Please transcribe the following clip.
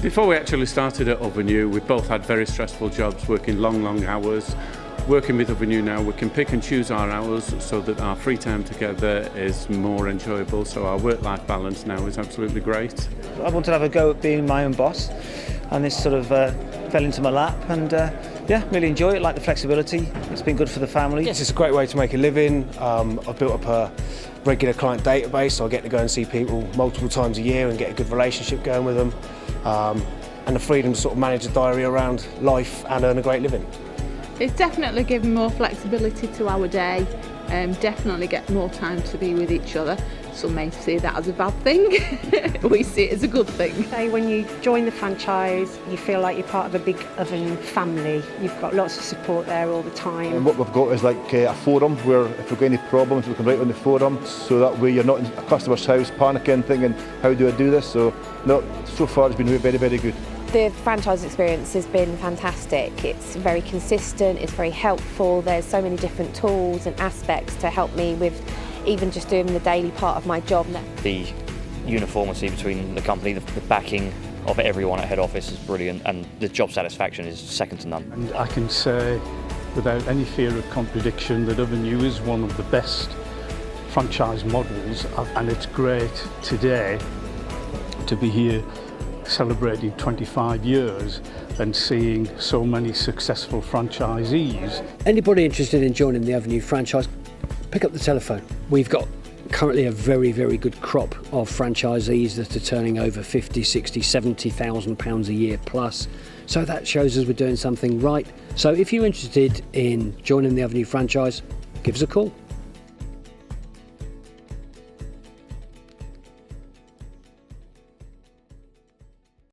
Before we actually started at Ovenu, we both had very stressful jobs, working long hours. Working with Ovenu now, we can pick and choose our hours so that our free time together is more enjoyable. So our work-life balance now is absolutely great. I wanted to have a go at being my own boss, and this sort of fell into my lap, and yeah, really enjoy it, like the flexibility. It's been good for the family. Yes, it's a great way to make a living. I've built up a regular client database, so I get to go and see people multiple times a year and get a good relationship going with them. And the freedom to sort of manage a diary around life and earn a great living. It's definitely given more flexibility to our day, definitely get more time to be with each other. Some may see that as a bad thing, we see it as a good thing. So when you join the franchise, you feel like you're part of a big Ovenu family. You've got lots of support there all the time. And what we've got is like a forum where if we've got any problems we can write on the forum, so that way you're not in a customer's house panicking thinking how do I do this. So no, so far it's been very good. The franchise experience has been fantastic. It's very consistent, it's very helpful. There's so many different tools and aspects to help me with even just doing the daily part of my job. The uniformity between the company, the backing of everyone at head office is brilliant, and the job satisfaction is second to none. And I can say without any fear of contradiction that Ovenu is one of the best franchise models, and it's great today to be here celebrating 25 years and seeing so many successful franchisees. Anybody interested in joining the Ovenu franchise, pick up the telephone. We've got currently a very good crop of franchisees that are turning over 50, 60, 70,000 pounds a year plus. So that shows us we're doing something right. So if you're interested in joining the Ovenu franchise, give us a call.